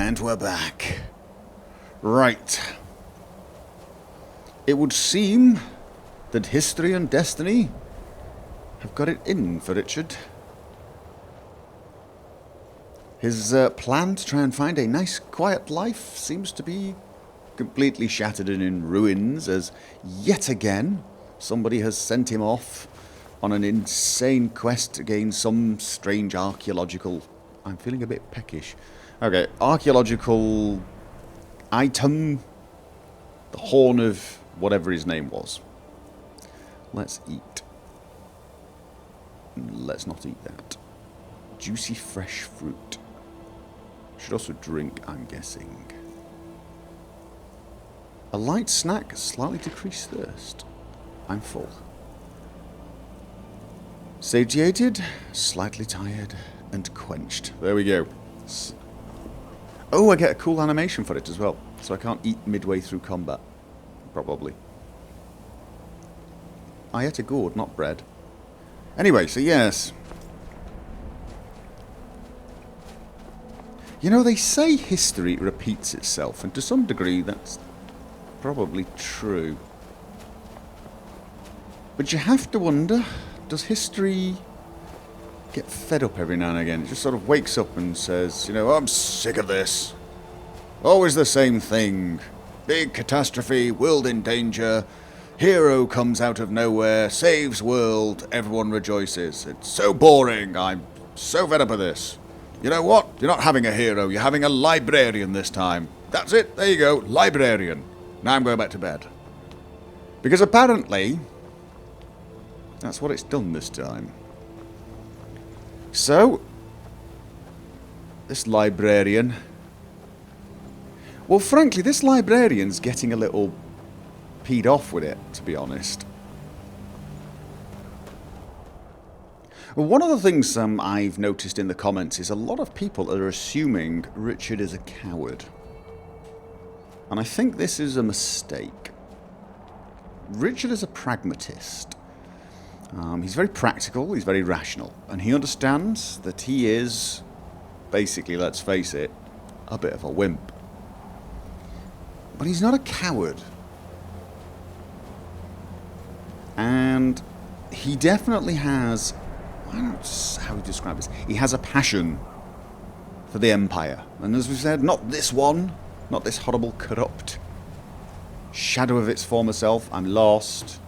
And we're back. Right. It would seem that history and destiny have got it in for Richard. His plan to try and find a nice, quiet life seems to be completely shattered and in ruins, as yet again somebody has sent him off on an insane quest to gain some strange archaeological... I'm feeling a bit peckish. Okay, archaeological item. The horn of whatever his name was. Let's eat. Let's not eat that. Juicy fresh fruit. Should also drink, I'm guessing. A light snack, slightly decreased thirst. I'm full. Satiated, slightly tired, and quenched. There we go. Oh, I get a cool animation for it as well. So I can't eat midway through combat. Probably. I ate a gourd, not bread. Anyway, so yes. You know, they say history repeats itself, and to some degree that's probably true. But you have to wonder, does history get fed up every now and again? It just sort of wakes up and says, you know, I'm sick of this. Always the same thing. Big catastrophe, world in danger, hero comes out of nowhere, saves world, everyone rejoices. It's so boring, I'm so fed up of this. You know what? You're not having a hero, you're having a librarian this time. That's it, there you go, librarian. Now I'm going back to bed. Because apparently, that's what it's done this time. So, this librarian... Well, frankly, this librarian's getting a little peed off with it, to be honest. Well, one of the things I've noticed in the comments is a lot of people are assuming Richard is a coward. And I think this is a mistake. Richard is a pragmatist. He's very practical, he's very rational, and he understands that he is, basically, let's face it, a bit of a wimp. But he's not a coward. And he definitely has, I don't know how he describes this, he has a passion for the Empire. And as we said, not this one, not this horrible, corrupt shadow of its former self. I'm lost.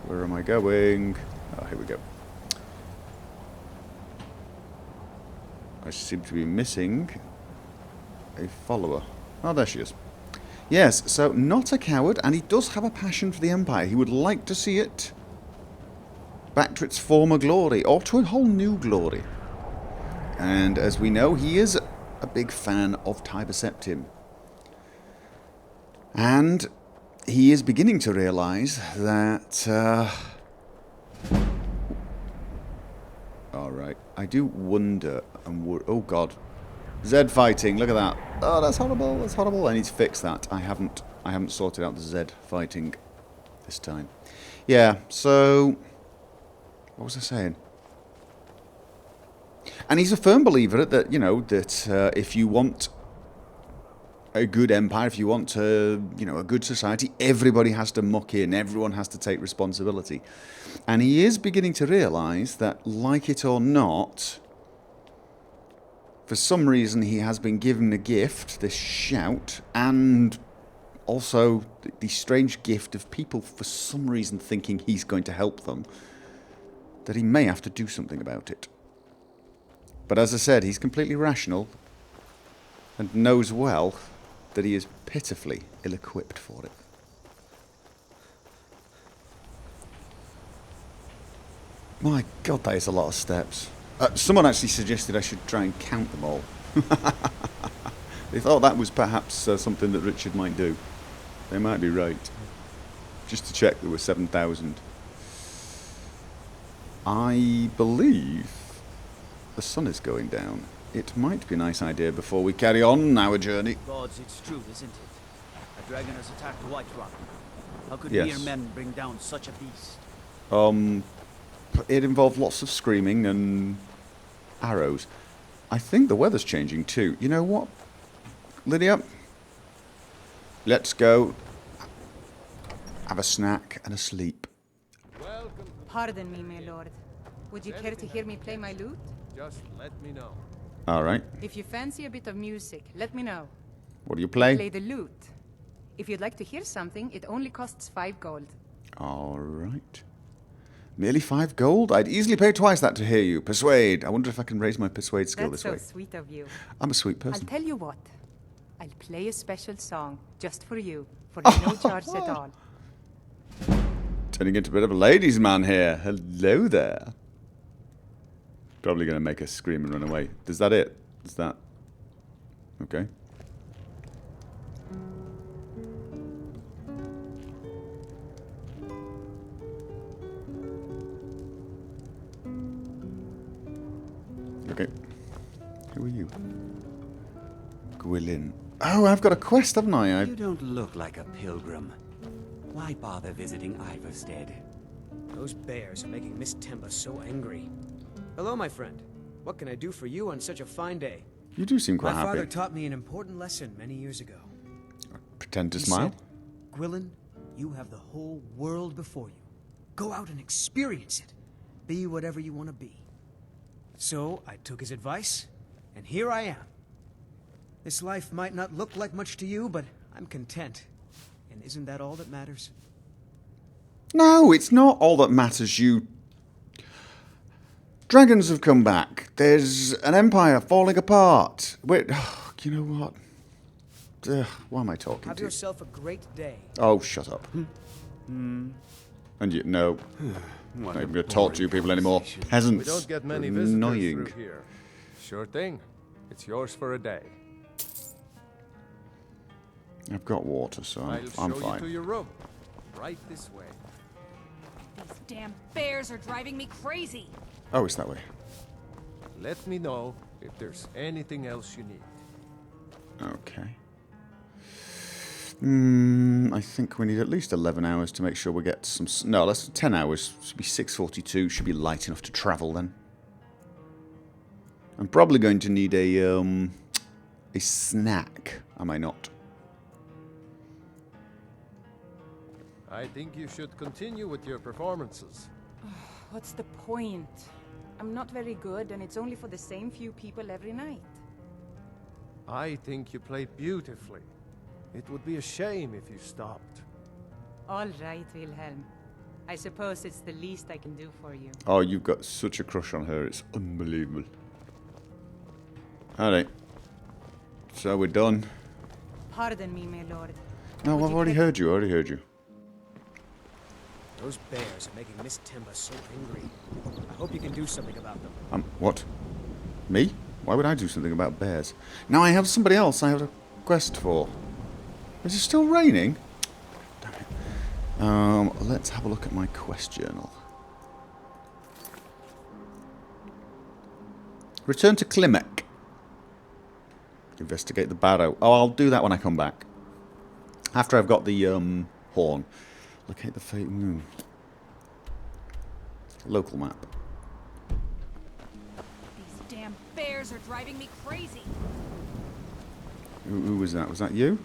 Where am I going? Oh, here we go. I seem to be missing a follower. Oh, there she is. Yes, so not a coward, and he does have a passion for the Empire. He would like to see it back to its former glory, or to a whole new glory. And as we know, he is a big fan of Tiber Septim. And he is beginning to realise that... Alright, I do wonder and oh god. Zed fighting, look at that. Oh, that's horrible, that's horrible. I need to fix that. I haven't sorted out the Zed fighting this time. Yeah, so... What was I saying? And he's a firm believer that, you know, that if you want a good empire, if you want a good society, everybody has to muck in, everyone has to take responsibility. And he is beginning to realise that, like it or not, for some reason he has been given a gift, this shout, and also the strange gift of people for some reason thinking he's going to help them, that he may have to do something about it. But as I said, he's completely rational and knows well that he is pitifully ill-equipped for it. My god, that is a lot of steps. Someone actually suggested I should try and count them all. They thought that was perhaps something that Richard might do. They might be right. Just to check, there were 7,000. I believe the sun is going down. It might be a nice idea before we carry on our journey. Gods, it's true, isn't it? A dragon has attacked White Rock. How could Yes. mere men bring down such a beast? It involved lots of screaming and arrows. I think the weather's changing too. You know what, Lydia? Let's go have a snack and a sleep. Pardon me, my lord. Would you care to hear me play my lute? Just let me know. All right. If you fancy a bit of music, let me know. What do you play? Play the lute. If you'd like to hear something, it only costs 5 gold. All right. Merely 5 gold? I'd easily pay twice that to hear you. Persuade. I wonder if I can raise my persuade skill That's this way. so sweet of you. I'm a sweet I'll person. tell you what. I'll play a special song just for you, for no charge at all. Turning into a bit of a ladies' man here. Hello there. Probably going to make us scream and run away. Is that it? Is that... Okay. Okay. Who are you? Gwylyn. Oh, I've got a quest, haven't I? You don't look like a pilgrim. Why bother visiting Ivarstead? Those bears are making Miss Temba so angry. Hello, my friend. What can I do for you on such a fine day? You do seem quite My father happy. taught me an important lesson many years ago. Pretend to He smile. said, Gwylyn, you have the whole world before you. Go out and experience it. Be whatever you want to be. So I took his advice, and here I am. This life might not look like much to you, but I'm content. And isn't that all that matters? No, it's not all that matters, you... Dragons have come back. There's an empire falling apart. Wait, you know what? Why am I talking Have to you? yourself a great day. Oh, shut up. And you... No. I'm not even going to talk to you people anymore. We Peasants. don't get many You're visitors annoying. through here. Sure thing. It's yours for a day. I've got water, so I'll I'm show fine. you to your room. Right this way. These damn bears are driving me crazy. Oh, it's that way. Let me know if there's anything else you need. Okay. I think we need at least 11 hours to make sure we get some... No, that's 10 hours. Should be 6:42. Should be light enough to travel then. I'm probably going to need a snack. Am I not? I think you should continue with your performances. What's the point? I'm not very good, and it's only for the same few people every night. I think you play beautifully. It would be a shame if you stopped. All right, Wilhelm. I suppose it's the least I can do for you. Oh, you've got such a crush on her. It's unbelievable. Alright. So we're done. Pardon me, my lord. No, Would I've you already care- heard you. I already heard you. Those bears are making Miss Temba so angry. I hope you can do something about them. What? Me? Why would I do something about bears? Now I have somebody else I have a quest for. Is it still raining? Damn it. Let's have a look at my quest journal. Return to Klimek. Investigate the barrow. Oh, I'll do that when I come back. After I've got the horn. Locate the fake moon. Local map. These damn bears are driving me crazy. Who was that? Was that you?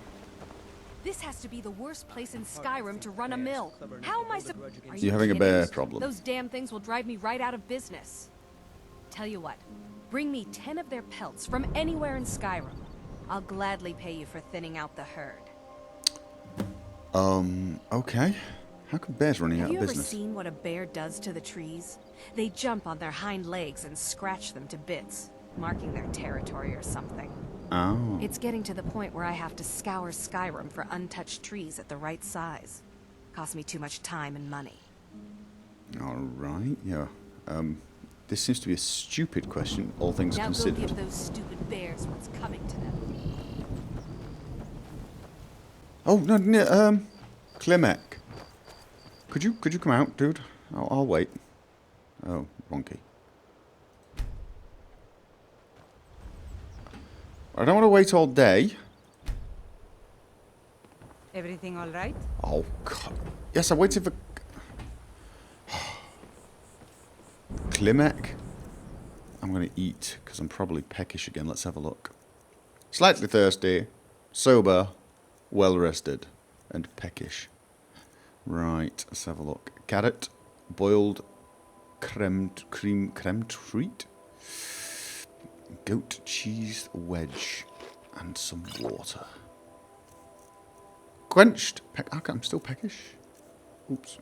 This has to be the worst place in Skyrim to run a mill. How am I supposed? Are You're having a kidding? bear problem. Those damn things will drive me right out of business. Tell you what, bring me 10 of their pelts from anywhere in Skyrim. I'll gladly pay you for thinning out the herd. Okay. How come bears running Have out you of ever business? seen what a bear does to the trees? They jump on their hind legs and scratch them to bits, marking their territory or something. Oh. It's getting to the point where I have to scour Skyrim for untouched trees at the right size. Costs me too much time and money. Alright, yeah. This seems to be a stupid question, all things Now go considered. give those stupid bears what's coming to them. Oh, no, Klimek. Could you come out, dude? I'll wait. Oh, wrong key. I don't want to wait all day. Everything all right? Oh, God. Yes, I waited for... I'm going to eat, because I'm probably peckish again. Let's have a look. Slightly thirsty, sober, well-rested, and peckish. Right, let's have a look. Carrot, boiled creme treat, goat cheese wedge, and some water. Quenched. I'm still peckish. Oops.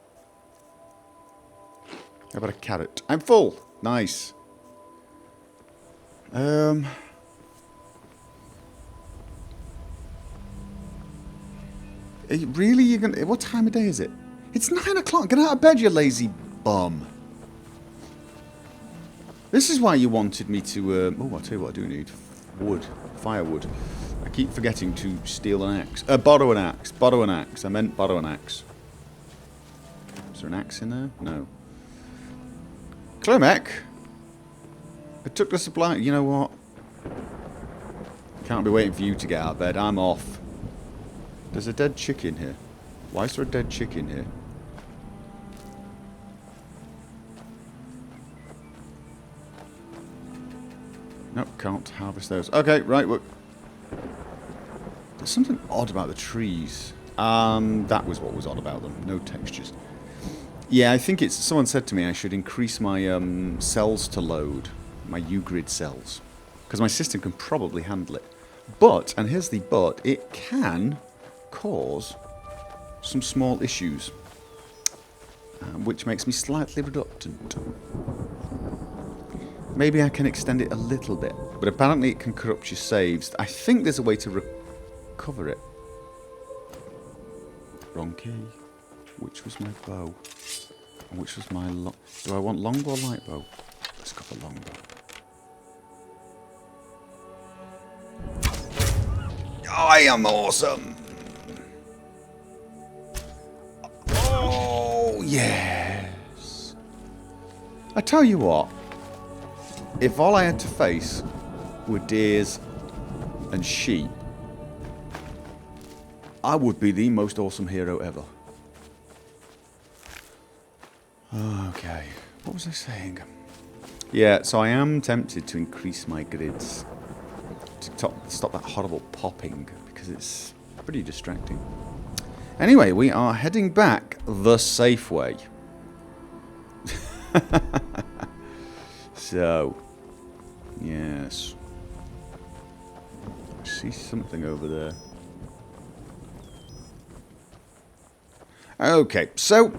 How about a carrot? I'm full. Nice. Really? You're gonna? What time of day is it? It's 9 o'clock. Get out of bed, you lazy bum. This is why you wanted me to. Oh, I'll tell you what I do need: wood, firewood. I keep forgetting to steal an axe. Borrow an axe. Borrow an axe. I meant borrow an axe. Is there an axe in there? No. Klimek. I took the supply. You know what? Can't be waiting for you to get out of bed. I'm off. There's a dead chicken here. Why is there a dead chicken here? Nope, can't harvest those. Okay, right. Well, there's something odd about the trees. That was what was odd about them. No textures. Yeah, I think it's... Someone said to me I should increase my cells to load. My U-grid cells. Because my system can probably handle it. But, and here's the but, it can cause some small issues. Which makes me slightly reluctant. Maybe I can extend it a little bit. But apparently it can corrupt your saves. I think there's a way to recover it. Wrong key. Which was my bow? And which was my long... Do I want longbow or light bow? Let's go for longbow. I am awesome! Oh, yes! I tell you what. If all I had to face were deers and sheep, I would be the most awesome hero ever. Okay, what was I saying? Yeah, so I am tempted to increase my grids to stop that horrible popping, because it's pretty distracting. Anyway, we are heading back the safe way. So, yes. I see something over there. Okay, so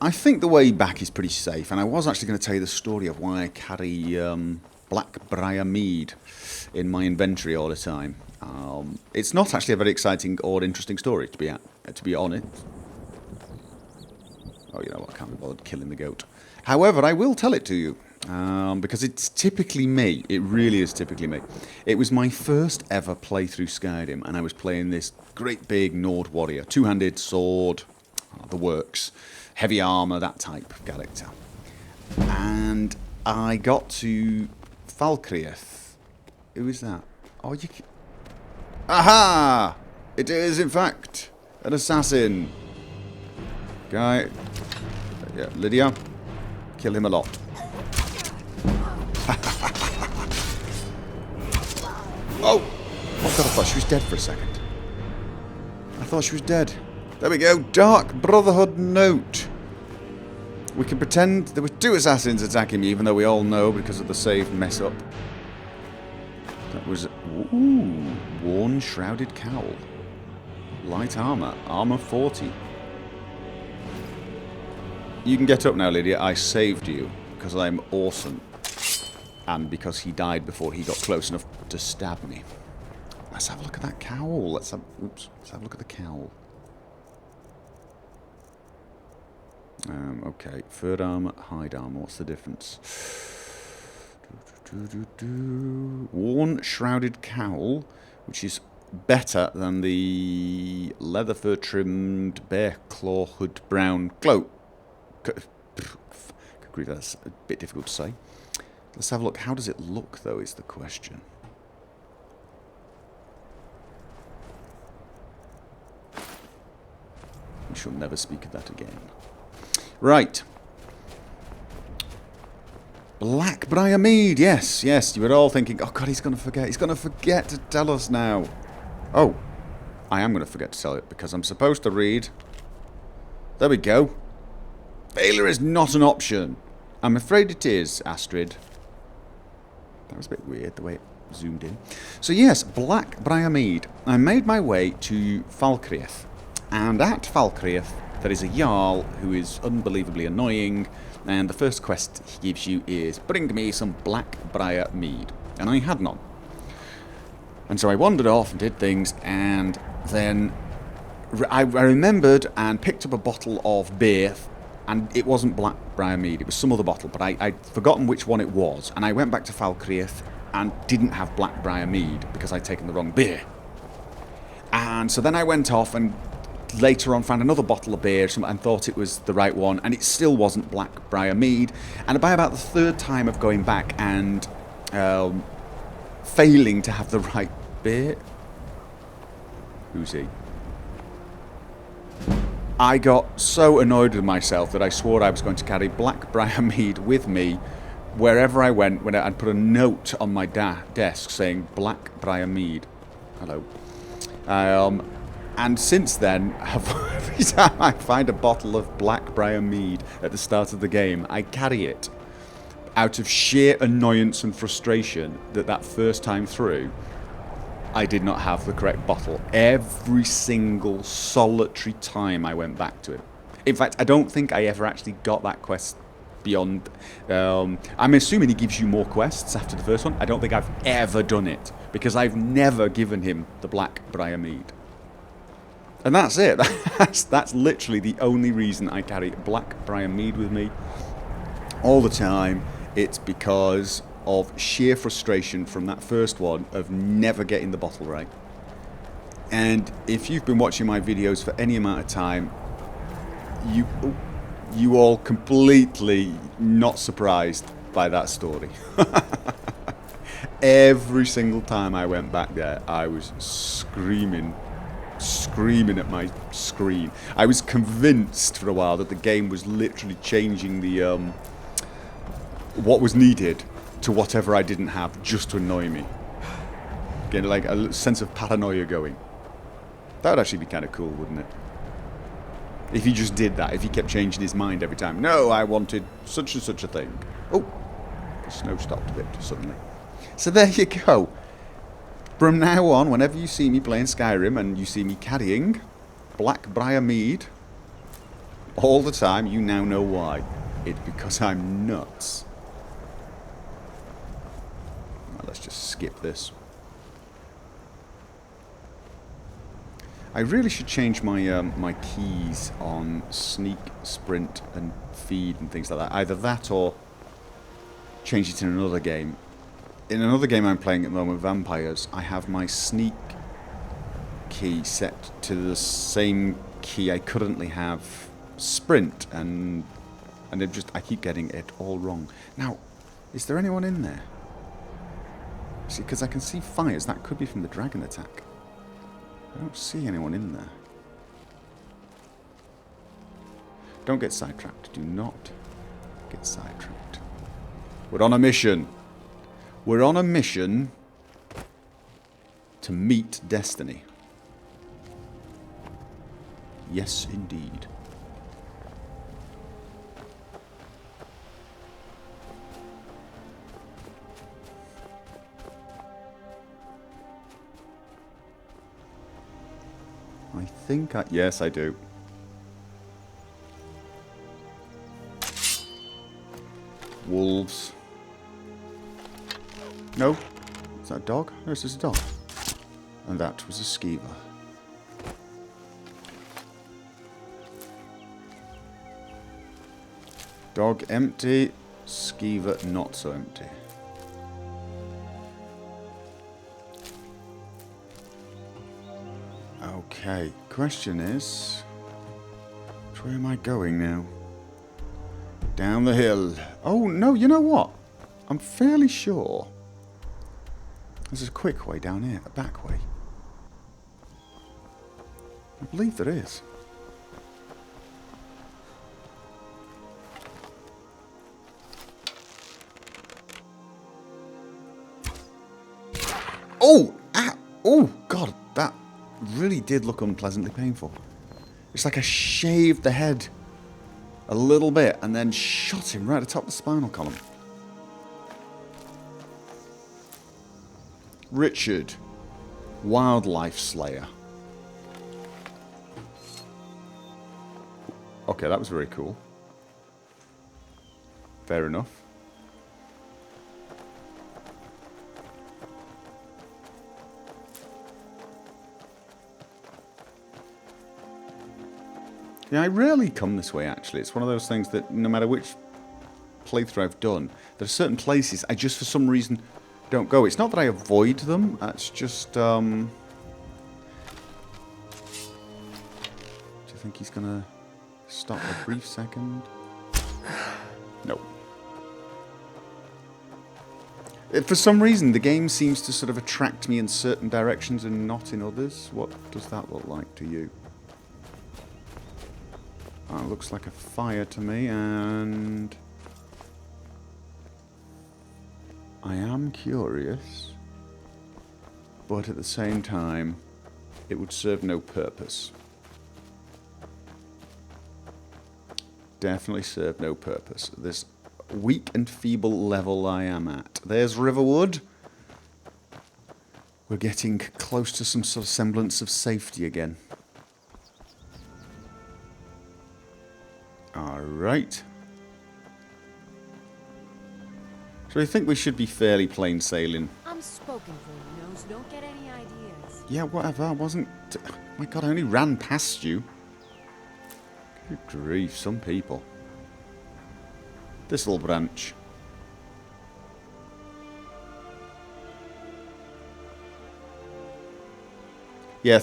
I think the way back is pretty safe, and I was actually going to tell you the story of why I carry Blackbriar Mead in my inventory all the time. It's not actually a very exciting or interesting story, to be honest. Oh, you know what? I can't be bothered killing the goat. However, I will tell it to you, because it's typically me. It really is typically me. It was my first ever playthrough Skyrim, and I was playing this great big Nord warrior, two-handed sword, the works, heavy armor, that type of character. And I got to Falkreath. Who is that? Oh, you can... Aha! It is, in fact, an assassin. Guy. Yeah, Lydia. Kill him a lot. Oh! Oh god, I thought she was dead for a second. I thought she was dead. There we go. Dark Brotherhood note. We can pretend there were two assassins attacking me, even though we all know because of the save mess up. That was... Ooh. Worn Shrouded Cowl. Light armor. Armor 40. You can get up now, Lydia. I saved you because I'm awesome. And because he died before he got close enough to stab me. Let's have a look at that cowl. Let's have a look at the cowl. Okay. Fur armor, hide armor. What's the difference? Worn Shrouded Cowl, which is better than the leather fur trimmed bear claw hood brown cloak. That's a bit difficult to say. Let's have a look. How does it look, though, is the question. We shall never speak of that again. Right. Blackbriar Mead, yes, yes. You were all thinking, oh god, he's going to forget. He's going to forget to tell us now. Oh, I am going to forget to tell it because I'm supposed to read. There we go. Failure is not an option. I'm afraid it is, Astrid. That was a bit weird, the way it zoomed in. So yes, Blackbriar Mead. I made my way to Falkreath. And at Falkreath, there is a Jarl who is unbelievably annoying. And the first quest he gives you is, bring me some Blackbriar Mead. And I had none. And so I wandered off and did things, and then I remembered and picked up a bottle of beer, and it wasn't Blackbriar Mead, it was some other bottle, but I'd forgotten which one it was, and I went back to Falkreath and didn't have Blackbriar Mead because I'd taken the wrong beer. And so then I went off and later on found another bottle of beer and thought it was the right one, and it still wasn't Blackbriar Mead. And by about the third time of going back and failing to have the right beer, who's he? I got so annoyed with myself that I swore I was going to carry Blackbriar Mead with me wherever I went, when I'd put a note on my desk saying Blackbriar Mead. Hello. And since then, every time I find a bottle of Blackbriar Mead at the start of the game, I carry it out of sheer annoyance and frustration that first time through, I did not have the correct bottle. Every single solitary time I went back to it. In fact, I don't think I ever actually got that quest beyond... I'm assuming he gives you more quests after the first one. I don't think I've ever done it, because I've never given him the Blackbriar Mead. And that's it. That's literally the only reason I carry Blackbriar Mead with me all the time. It's because of sheer frustration from that first one of never getting the bottle right. And if you've been watching my videos for any amount of time, you all completely not surprised by that story. Every single time I went back there, I was screaming at my screen. I was convinced for a while that the game was literally changing the what was needed to whatever I didn't have, just to annoy me. Getting like a sense of paranoia going. That would actually be kind of cool, wouldn't it? If he just did that, if he kept changing his mind every time. No, I wanted such and such a thing. Oh, the snow stopped a bit suddenly. So there you go. From now on, whenever you see me playing Skyrim and you see me carrying Blackbriar Mead all the time, you now know why. It's because I'm nuts. Well, let's just skip this. I really should change my my keys on sneak, sprint, and feed and things like that. Either that or change it in another game. In another game I'm playing at the moment, Vampires, I have my sneak key set to the same key I currently have sprint, and I keep getting it all wrong. Now, is there anyone in there? See, because I can see fires. That could be from the dragon attack. I don't see anyone in there. Don't get sidetracked. Do not get sidetracked. We're on a mission. We're on a mission to meet destiny. Yes, indeed. I think yes, I do. Wolves. No? Is that a dog? No, it's just a dog. And that was a skeever. Dog empty, skeever not so empty. Okay, question is, where am I going now? Down the hill. Oh, no, you know what? I'm fairly sure there's a quick way down here, a back way. I believe there is. Oh! Ah! Oh, God. That really did look unpleasantly painful. It's like I shaved the head a little bit and then shot him right atop the spinal column. Richard. Wildlife Slayer. Okay, that was very cool. Fair enough. Yeah, I rarely come this way, actually. It's one of those things that no matter which playthrough I've done, there are certain places I just for some reason don't go. It's not that I avoid them, that's just... Do you think he's gonna stop a brief second? No. For some reason, the game seems to sort of attract me in certain directions and not in others. What does that look like to you? It looks like a fire to me, and I am curious, but at the same time, it would serve no purpose. Definitely serve no purpose. This weak and feeble level I am at. There's Riverwood. We're getting close to some sort of semblance of safety again. Alright. So I think we should be fairly plain sailing. I'm spoken for, Nose. Don't get any ideas. Yeah, whatever. I wasn't... my God, I only ran past you. Good grief, some people. This little branch. Yeah,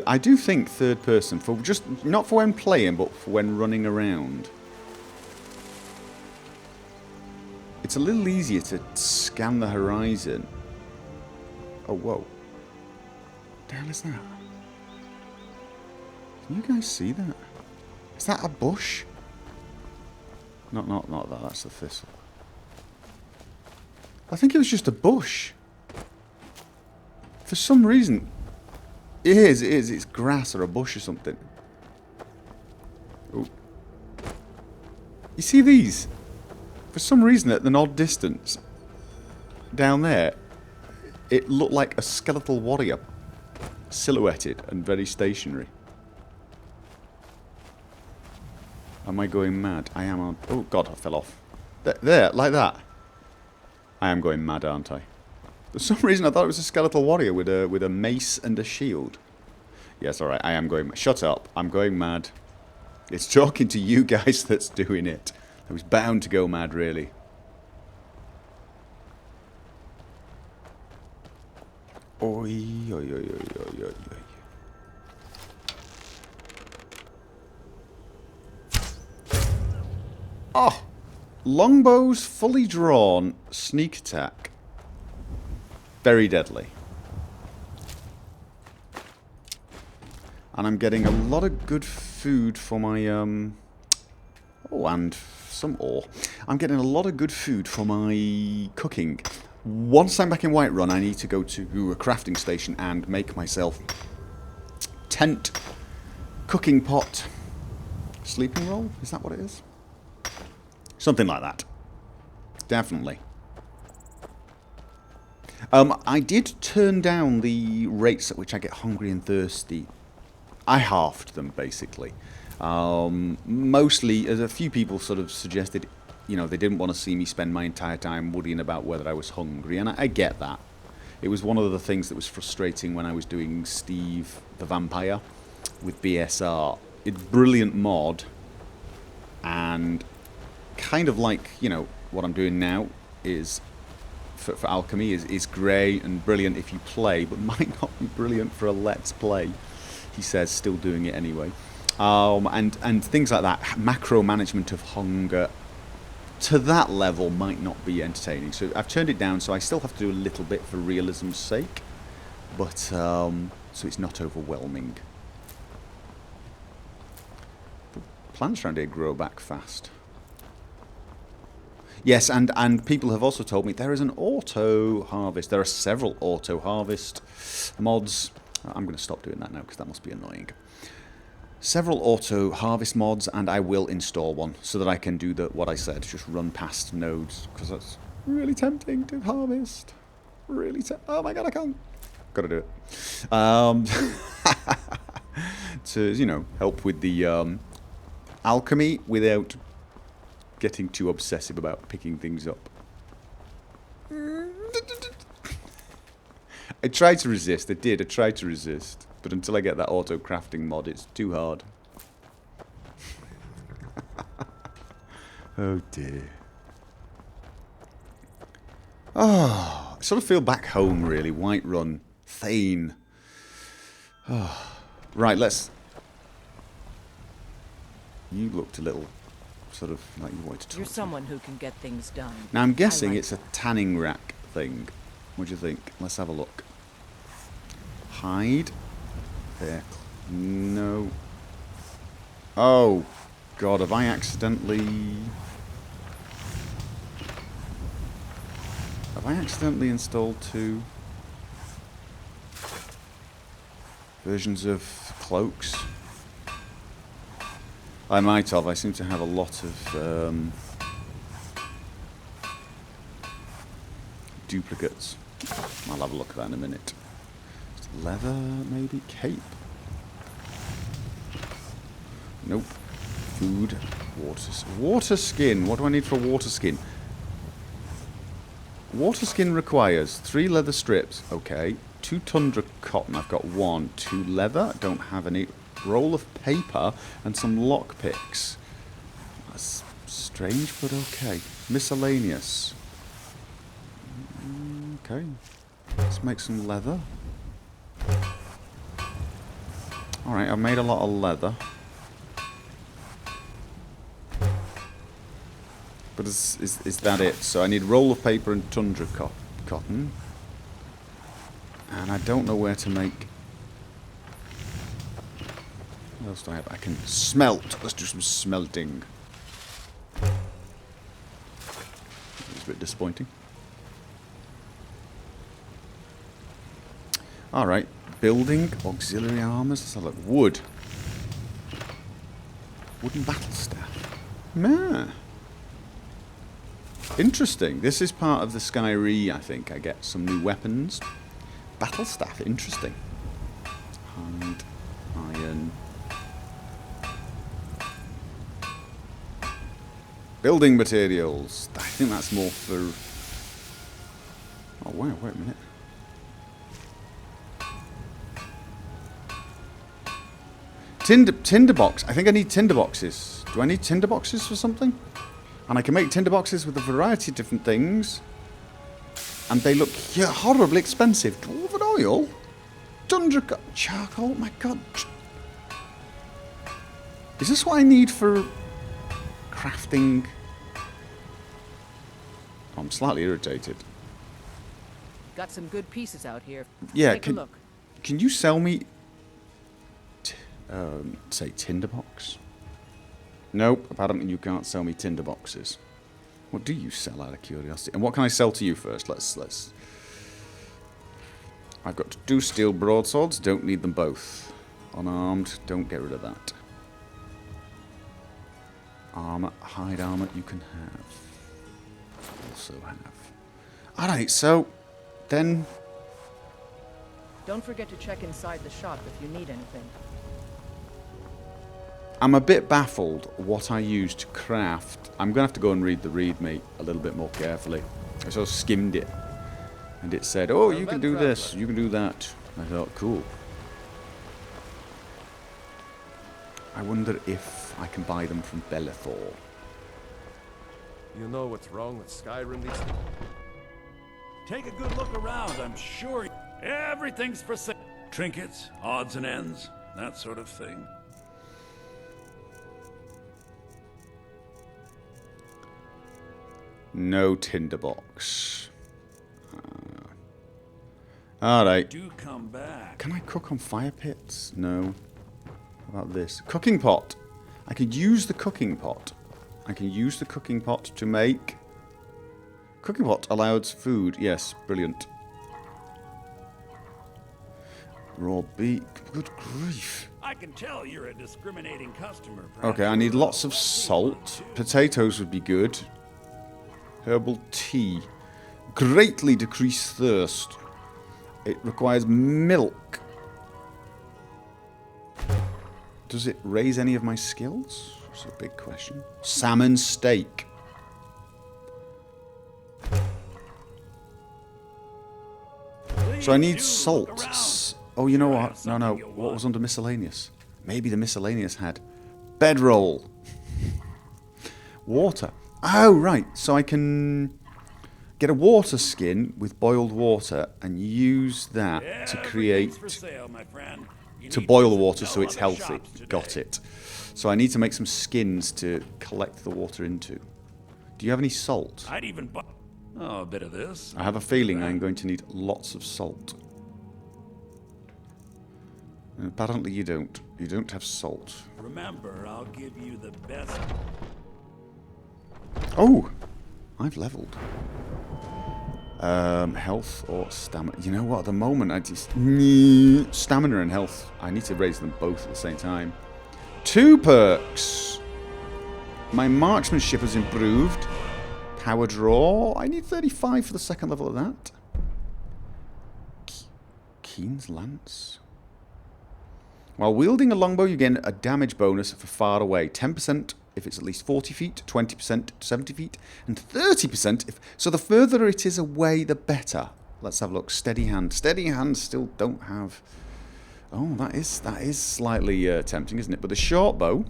I do think third person, for just not for when playing, but for when running around. It's a little easier to scan the horizon. Oh, whoa. What the hell is that? Can you guys see that? Is that a bush? Not that, that's the thistle. I think it was just a bush. For some reason... It is. It's grass or a bush or something. Oh. You see these? For some reason, at an odd distance, down there, it looked like a skeletal warrior, silhouetted and very stationary. Am I going mad? I am on... Oh, God, I fell off. There, like that. I am going mad, aren't I? For some reason, I thought it was a skeletal warrior with a mace and a shield. Yes, alright, I am going mad. Shut up. I'm going mad. It's talking to you guys that's doing it. I was bound to go mad, really. Oi, oi, oi, oi, oi, oi. Oh! Longbows fully drawn, sneak attack. Very deadly. And I'm getting a lot of good food for my, oh, and some ore. I'm getting a lot of good food for my cooking. Once I'm back in Whiterun, I need to go to a crafting station and make myself tent, cooking pot, sleeping roll? Is that what it is? Something like that. Definitely. I did turn down the rates at which I get hungry and thirsty. I halved them, basically. Mostly, as a few people sort of suggested, you know, they didn't want to see me spend my entire time worrying about whether I was hungry, and I get that. It was one of the things that was frustrating when I was doing Steve the Vampire with BSR. It's brilliant mod, and kind of like, you know, what I'm doing now is... For alchemy is grey and brilliant if you play, but might not be brilliant for a let's play. He says, still doing it anyway. And things like that, macro management of hunger, to that level might not be entertaining. So I've turned it down, so I still have to do a little bit for realism's sake, but so it's not overwhelming. The plants around here grow back fast. Yes, and people have also told me there is an auto harvest. There are several auto harvest mods. I'm going to stop doing that now because that must be annoying. Several auto harvest mods, and I will install one so that I can do what I said, just run past nodes, because that's really tempting to harvest. Really oh my god, I can't. Gotta do it. To, you know, help with the alchemy without getting too obsessive about picking things up. I tried to resist. I tried to resist. But until I get that auto crafting mod, it's too hard. Oh dear. Oh, I sort of feel back home, really. Whiterun. Thane. Oh. Right, let's... You looked a little... sort of like you wanted to talk You're to me. someone who can get things done. Now, I'm guessing like it's a tanning rack thing. What do you think? Let's have a look. Hide. There. No. Oh, God, have I accidentally... Have I accidentally installed 2 versions of cloaks? I might have. I seem to have a lot of duplicates. I'll have a look at that in a minute. Leather, maybe? Cape? Nope. Food. Water skin. What do I need for water skin? Water skin requires 3 leather strips. Okay. 2 tundra cotton. I've got 1. 2 leather. I don't have any. Roll of paper and some lockpicks. That's strange, but okay. Miscellaneous. Okay. Let's make some leather. Alright, I've made a lot of leather. But is that it? So I need roll of paper and tundra cotton. And I don't know where to make... What else do I have? I can smelt. Let's do some smelting. It's a bit disappointing. Alright. Building, auxiliary armors. Let's have a look. Wood. Wooden battle staff. Nah. Interesting. This is part of the Skyrim, I think. I get some new weapons. Battle staff. Interesting. Hide. Iron. Building materials. I think that's more for... Oh, wow. Wait a minute. Tinderbox. I think I need tinderboxes. Do I need tinderboxes for something? And I can make tinderboxes with a variety of different things. And they look horribly expensive. Dwarven oil? Tundra charcoal? Oh my god. Is this what I need for crafting? Oh, I'm slightly irritated. Got some good pieces out here. Yeah, Take a look. Can you sell me... say tinderbox? Nope, apparently you can't sell me tinderboxes. What do you sell out of curiosity? And what can I sell to you first? Let's... I've got 2 steel broadswords, don't need them both. Unarmed, don't get rid of that. Armor, hide armor, you can have. Also have. Alright, so... Then... Don't forget to check inside the shop if you need anything. I'm a bit baffled what I used to craft. I'm going to have to go and read the readme a little bit more carefully. I sort of skimmed it. And it said, oh, you can do this, you can do that. I thought, cool. I wonder if I can buy them from Belethor. You know what's wrong with Skyrim these days? Take a good look around, I'm sure. Everything's for sale. Trinkets, odds and ends, that sort of thing. No tinderbox. Alright. Do come back. Can I cook on fire pits? No. How about this? Cooking pot. I could use the cooking pot. I can use the cooking pot to make Cooking pot allows food. Yes, brilliant. Raw beef. Good grief. I can tell you're a discriminating customer. Okay, I need lots of salt. Potatoes would be good. Herbal tea. Greatly decrease thirst. It requires milk. Does it raise any of my skills? That's a big question. Salmon steak. So I need salt. Oh, you know what? No. What was under miscellaneous? Maybe the miscellaneous had bedroll. Water. Oh, right. So I can get a water skin with boiled water and use that to create... For sale, my friend. To boil the water so it's healthy. Got it. So I need to make some skins to collect the water into. Do you have any salt? I'd even buy a bit of this. I have a feeling I'm going to need lots of salt. And apparently you don't. You don't have salt. Remember, I'll give you the best. Oh! I've leveled. Health or stamina. You know what? At the moment, I just... Stamina and health. I need to raise them both at the same time. 2 perks! My marksmanship has improved. Power draw. I need 35 for the second level of that. Keen's Lance. While wielding a longbow, you gain a damage bonus for far away. 10% if it's at least 40 feet, 20% 70 feet, and 30% if... So the further it is away, the better. Let's have a look. Steady hand. Steady hands still don't have... Oh, that is slightly tempting, isn't it? But the short bow...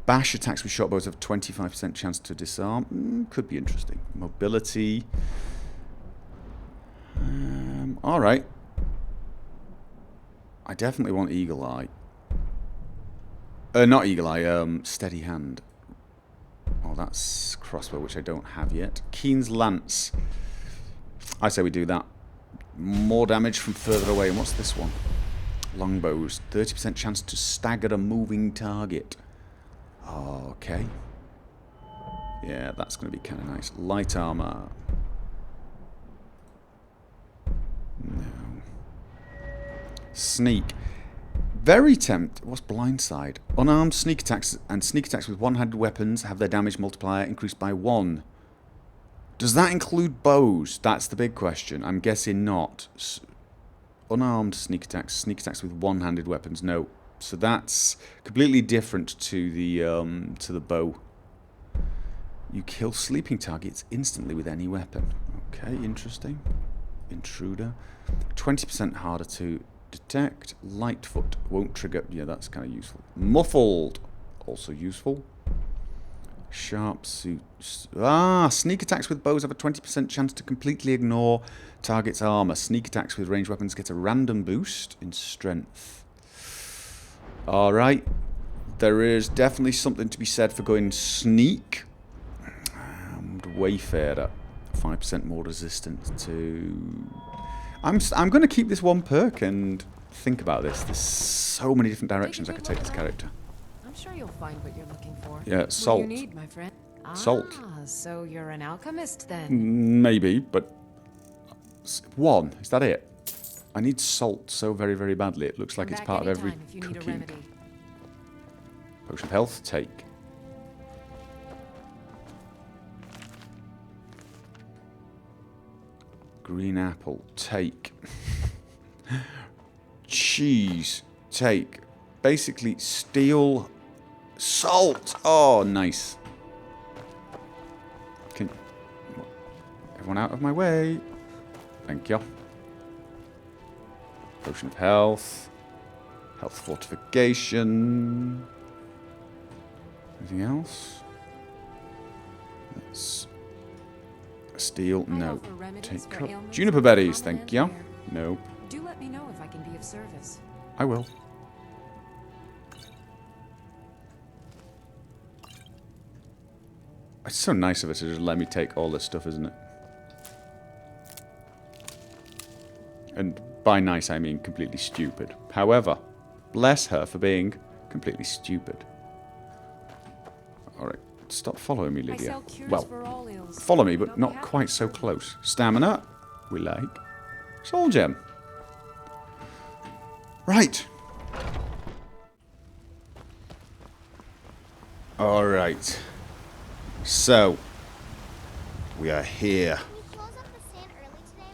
Bash attacks with short bows have 25% chance to disarm. Could be interesting. Mobility. Alright. I definitely want Eagle Eye. Not Eagle Eye, Steady Hand. Oh, that's crossbow, which I don't have yet. Keen's Lance. I say we do that. More damage from further away. And what's this one? Longbows. 30% chance to stagger a moving target. Oh, okay. Yeah, that's going to be kind of nice. Light armor. No. Sneak. Very tempt. What's blindside? Unarmed sneak attacks and sneak attacks with one-handed weapons have their damage multiplier increased by 1. Does that include bows? That's the big question. I'm guessing not. Unarmed sneak attacks with one-handed weapons. No. So that's completely different to the bow. You kill sleeping targets instantly with any weapon. Okay, interesting. Intruder. 20% harder to detect. Lightfoot won't trigger. Yeah, that's kind of useful. Muffled, also useful. Sharp suit. Sneak attacks with bows have a 20% chance to completely ignore target's armor. Sneak attacks with ranged weapons get a random boost in strength. Alright. There is definitely something to be said for going sneak. And Wayfarer. 5% more resistant to... I'm going to keep this one perk and think about this. There's so many different directions I could take this character. I'm sure you'll find what you're looking for. Yeah, salt. What do you need, my friend? Salt. So you're an alchemist then? Maybe, but... 1. Is that it? I need salt so very, very badly. It looks like it's part of every cooking. Potion of health, take. Green apple, take. Cheese, take. Basically, steel salt. Oh, nice. Everyone out of my way. Thank you. Potion of health. Health fortification. Anything else? Let's... Steel, no. Take cup. Juniper berries, thank you. No. Do let me know if I can be of service. I will. It's so nice of her to just let me take all this stuff, isn't it? And by nice, I mean completely stupid. However, bless her for being completely stupid. Alright, Stop following me, I Lydia. sell cures Well, for all ills. follow me, but Don't be not happy. quite so close. Stamina, we like. Soul gem. Right. Alright. So, we are here. Can you close up the stand early today,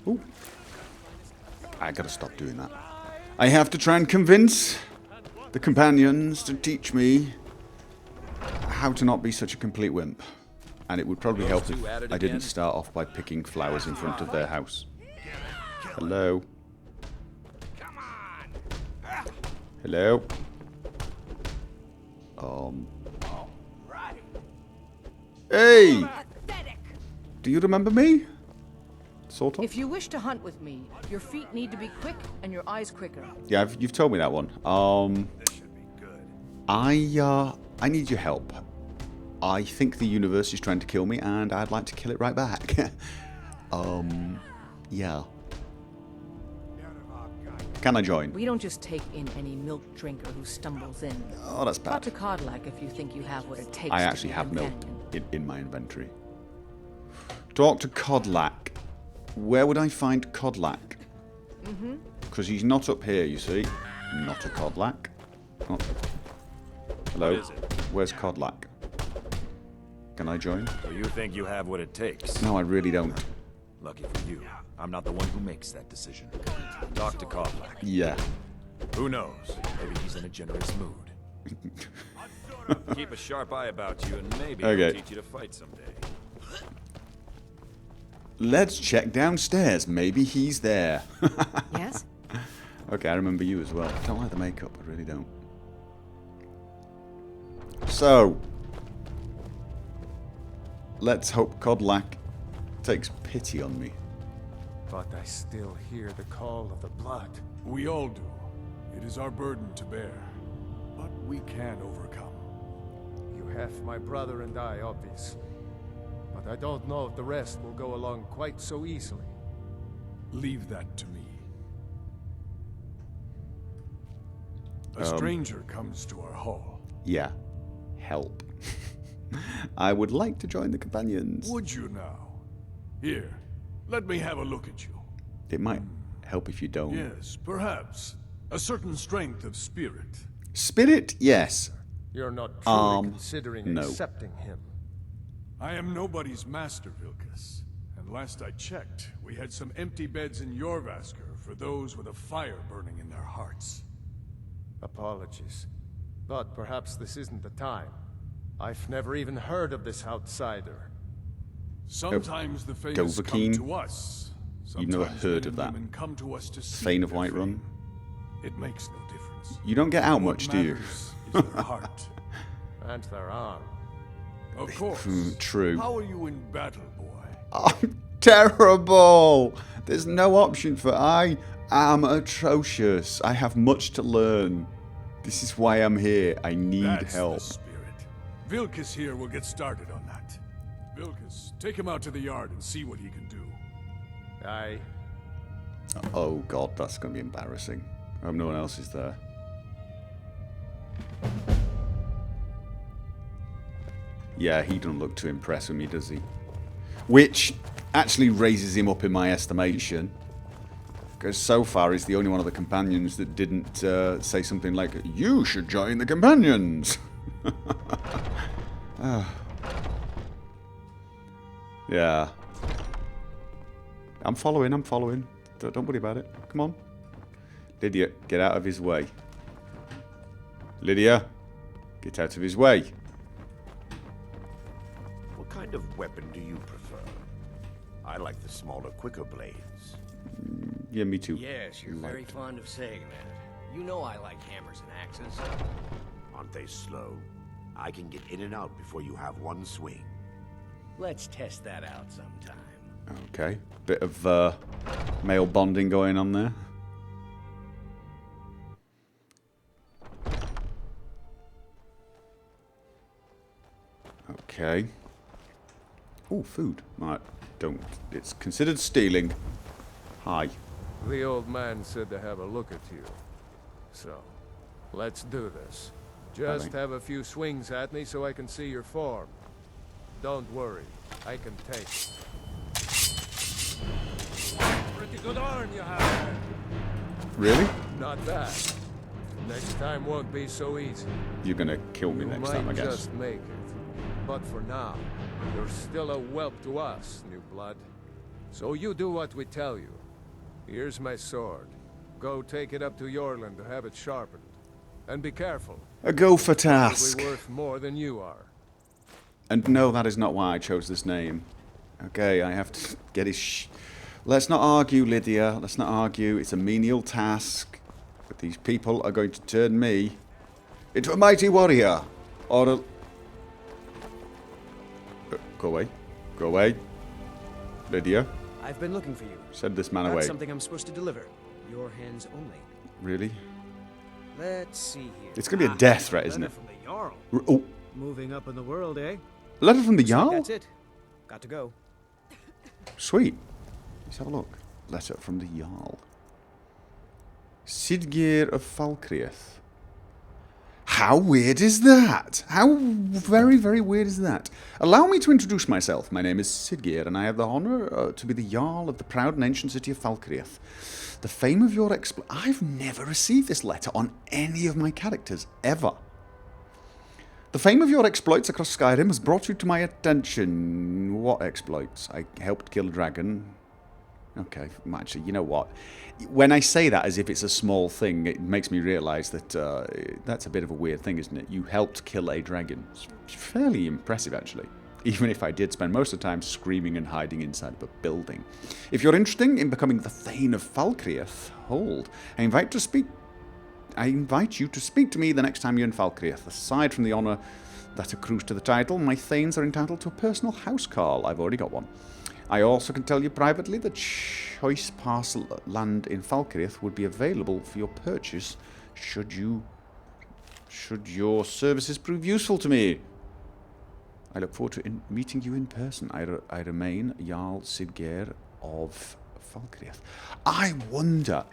Mama? Ooh. I gotta stop doing that. I have to try and convince the companions to teach me how to not be such a complete wimp. And it would probably help if I didn't start off by picking flowers in front of their house. Hello. Hello. Hey! Do you remember me? Sort of. If you wish to hunt with me, your feet need to be quick and your eyes quicker. Yeah, you've told me that one. I need your help. I think the universe is trying to kill me, and I'd like to kill it right back. Yeah. Can I join? We don't just take in any milk drinker who stumbles in. Oh, that's Talk bad. to Codlac if you think you have what it takes I to actually be a have milk companion. in my inventory. Talk to Codlac. Where would I find Codlac? Because he's not up here, you see. Not a Codlac. Not... Hello? What is it? Where's Codlac? Can I join? So you think you have what it takes? No, I really don't. Lucky for you, I'm not the one who makes that decision. Talk to Kovlak. Yeah. Who knows? Maybe he's in a generous mood. Keep a sharp eye about you, and maybe he'll Okay. teach you to fight someday. Let's check downstairs. Maybe he's there. Yes? Okay, I remember you as well. I don't like the makeup. I really don't. So, let's hope Codlac takes pity on me. But I still hear the call of the blood. We all do. It is our burden to bear. But we can overcome. You have my brother and I, obviously. But I don't know if the rest will go along quite so easily. Leave that to me. A stranger comes to our hall. Yeah. Help. I would like to join the companions. Would you now? Here, let me have a look at you. It might help if you don't. Yes, perhaps. A certain strength of spirit. Spirit, yes. You're not truly considering no. accepting him. I am nobody's master, Vilkas. And last I checked, we had some empty beds in Jorvaskr for those with a fire burning in their hearts. Apologies. But perhaps this isn't the time. I've never even heard of this outsider. Sometimes the famous come Dovahkiin? to us. You've never Sometimes heard men of and that. women come to us to seek Thane of their Whiterun? fame. It makes no difference. You don't get out What much, do you? matters is their heart. And their arm. Of course. True. How are you in battle, boy? I'm terrible. There's no option for I am atrocious. I have much to learn. This is why I'm here. I need That's help. the spirit. Vilkas here will get started on that. Vilkas, take him out to the yard and see what he can do. Aye. Oh god, that's going to be embarrassing. I hope no one else is there. Yeah, he doesn't look too impressed with me, does he? Which actually raises him up in my estimation. Because so far he's the only one of the companions that didn't say something like, "You should join the companions." Yeah. I'm following. Don't worry about it. Come on. Lydia, get out of his way. Lydia, get out of his way. What kind of weapon do you prefer? I like the smaller, quicker blades. Yeah, me too. Yes, you're very fond of saying that. You know I like hammers and axes. Aren't they slow? I can get in and out before you have one swing. Let's test that out sometime. Okay. Bit of male bonding going on there. Okay. Oh, food. Right. Don't. It's considered stealing. Hi. The old man said to have a look at you. So, let's do this. Just have a few swings at me so I can see your form. Don't worry, I can take it. Pretty good arm you have. Really? Not bad. Next time won't be so easy. You're gonna kill me next time, I guess. Just make it. But for now, you're still a whelp to us, new blood. So you do what we tell you. Here's my sword. Go take it up to Yorland to have it sharpened. And be careful. A go for task. Probably worth more than you are. And no, that is not why I chose this name. Okay, I have to get his Let's not argue, Lydia. Let's not argue. It's a menial task. But these people are going to turn me into a mighty warrior. Or a... Go away. Go away. Lydia. I've been looking for you. Send this man Got away. something I'm supposed to deliver. Your hands only. Really? Let's see here. It's going to be a death threat, isn't it? From the Jarl. Oh. Moving up in the world, eh? A letter from the Jarl? That's it. Got to go. Sweet. Let's have a look. Letter from the Jarl. Siggeir of Falkreath. How weird is that? How very, very weird is that? Allow me to introduce myself. My name is Siggeir, and I have the honour to be the Jarl of the proud and ancient city of Falkreath. The fame of your I've never received this letter on any of my characters, ever. The fame of your exploits across Skyrim has brought you to my attention. What exploits? I helped kill a dragon. Okay, actually, you know what? When I say that as if it's a small thing, it makes me realise that that's a bit of a weird thing, isn't it? You helped kill a dragon. It's fairly impressive, actually. Even if I did spend most of the time screaming and hiding inside of a building. If you're interested in becoming the Thane of Falkreath, hold. I invite you to speak to me the next time you're in Falkreath. Aside from the honour that accrues to the title, my Thanes are entitled to a personal housecarl. I've already got one. I also can tell you privately that choice parcel land in Falkreath would be available for your purchase should your services prove useful to me. I look forward to meeting you in person. I remain Jarl Siggeir of Falkreath. I wonder,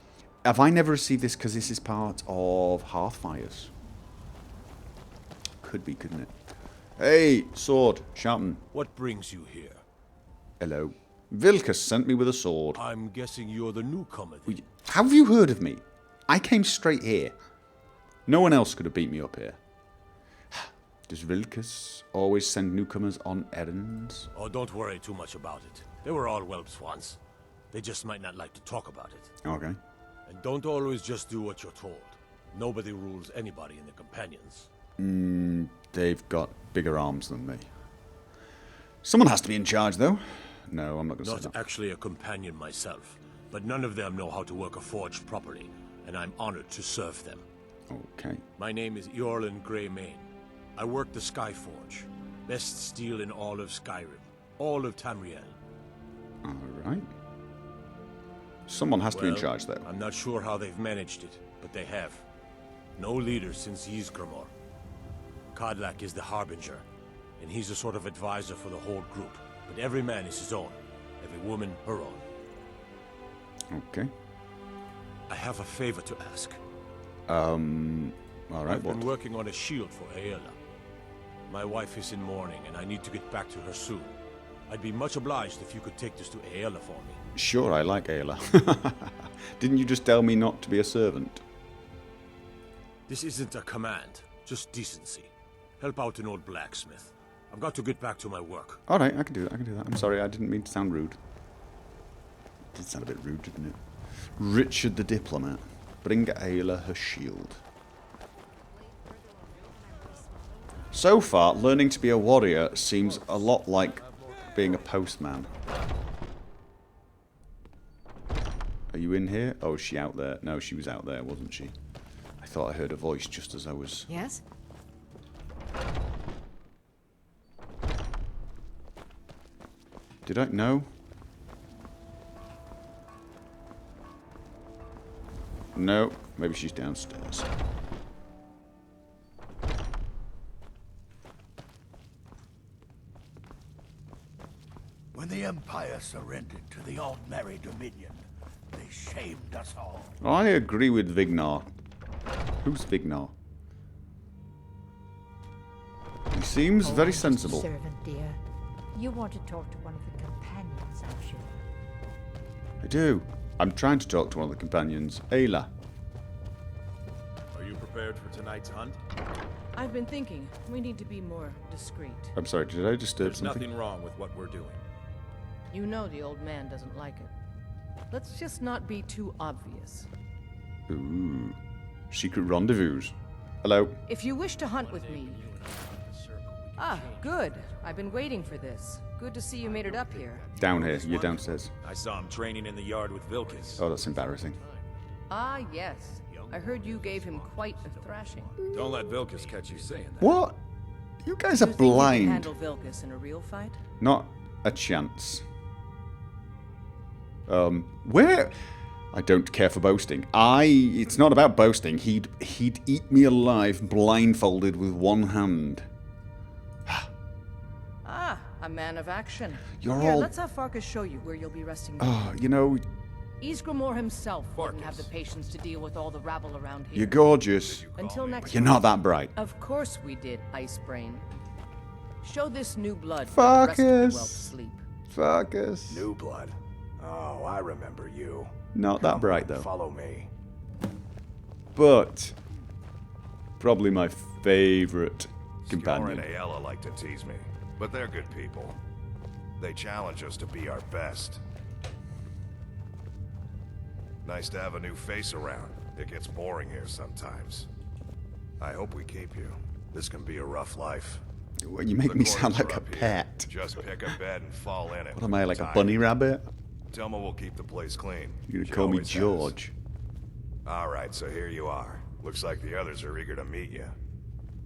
have I never received this because this is part of Hearthfires? Could be, couldn't it? Hey, sword, sharpen. What brings you here? Hello. Vilkas sent me with a sword. I'm guessing you're the newcomer then. Have you heard of me? I came straight here. No one else could have beat me up here. Does Vilkas always send newcomers on errands? Oh, don't worry too much about it. They were all whelps once. They just might not like to talk about it. Okay. And don't always just do what you're told. Nobody rules anybody in the companions. They've got bigger arms than me. Someone has to be in charge, though. No, I'm not going to say that. Not actually a companion myself, but none of them know how to work a forge properly, and I'm honored to serve them. Okay. My name is Yorland Greymane. I work the Skyforge. Best steel in all of Skyrim. All of Tamriel. Alright. Someone has to be in charge, though. I'm not sure how they've managed it, but they have. No leader since Ysgramor. Kodlak is the Harbinger, and he's a sort of advisor for the whole group. But every man is his own. Every woman, her own. Okay. I have a favor to ask. Alright, I've been working on a shield for Aela. My wife is in mourning, and I need to get back to her soon. I'd be much obliged if you could take this to Aela for me. Sure, I like Aela. Didn't you just tell me not to be a servant? This isn't a command, just decency. Help out an old blacksmith. I've got to get back to my work. Alright, I can do that, I'm sorry, I didn't mean to sound rude. It did sound a bit rude, didn't it? Richard the Diplomat. Bring Aela her shield. So far, learning to be a warrior seems a lot like being a postman. Are you in here? Oh, is she out there? No, she was out there, wasn't she? I thought I heard a voice just as I was... Yes? Did I? No? No. Maybe she's downstairs. When the Empire surrendered to the Aldmeri Dominion, they shamed us all. I agree with Vignar. Who's Vignar? He seems very sensible. Servant, dear. You want to talk to one of the companions, I'm sure. I do. I'm trying to talk to one of the companions, Ayla. Are you prepared for tonight's hunt? I've been thinking, we need to be more discreet. I'm sorry, did I disturb There's something? nothing wrong with what we're doing. You know the old man doesn't like it. Let's just not be too obvious. Ooh. Secret rendezvous. Hello. If you wish to hunt with me... Ah, good. I've been waiting for this. Good to see you made it up here. Down here. You're downstairs. I saw him training in the yard with Vilkis. Oh, that's embarrassing. Ah, yes. I heard you gave him quite a thrashing. Don't let Vilkis catch you saying that. What? You guys are You think you can blind. handle Vilkis in a real fight? Not a chance. Where? I don't care for boasting. It's not about boasting. He'd eat me alive, blindfolded with one hand. Ah, a man of action. You're Here, all- let's have Farkas show you where you'll be resting. Oh, you know, Ysgramor himself wouldn't have the patience to deal with all the rabble around here. you're gorgeous. Until next But you're not that bright. Of course we did, Icebrain. Show this new blood the rest of the well to Farkas. sleep. Farkas. New blood. Oh, I remember you. Not that Come bright, on, though. Follow me. But probably my favorite Skyrim companion. and Ayala like to tease me, but they're good people. They challenge us to be our best. Nice to have a new face around. It gets boring here sometimes. I hope we keep you. This can be a rough life. Well, you make The me sound quarters like are a up here. pet. Just pick a bed and fall in it. What am I, like a Tired. bunny rabbit? Tell me we'll keep the place clean. You're She gonna call me always has. George. All right, so here you are. Looks like the others are eager to meet you.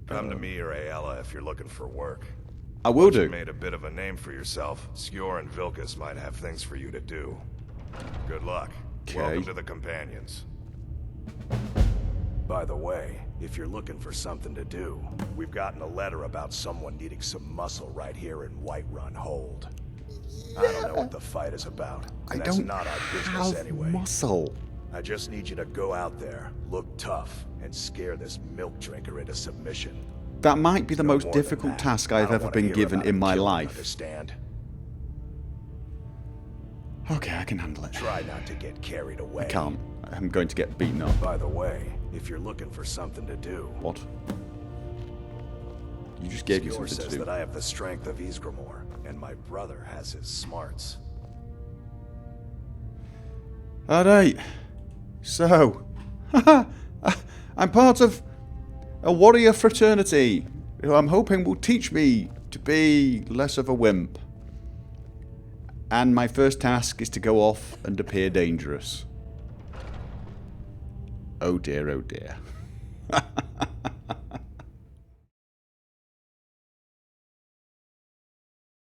Come to me or Ayala if you're looking for work. I will Once do. You made a bit of a name for yourself. Skjor and Vilkis might have things for you to do. Good luck. Welcome to the Companions. By the way, if you're looking for something to do, we've gotten a letter about someone needing some muscle right here in Whiterun Hold. I don't know what the fight is about. I And that's don't not our have business anyway. muscle. I just need you to go out there, look tough, and scare this milk drinker into submission. That might be the No most more than difficult that. task I I've don't ever wanna been hear given about in him my killing, life. Understand? Okay, I can handle it. Try not to get carried away. I can't. I'm going to get beaten up. By the way, if you're looking for something to do, What? You just gave you Skjor something says to do. that I have the strength of Ysgramor, and my brother has his smarts. Alright. So, I'm part of a warrior fraternity who I'm hoping will teach me to be less of a wimp. And my first task is to go off and appear dangerous. Oh dear, oh dear.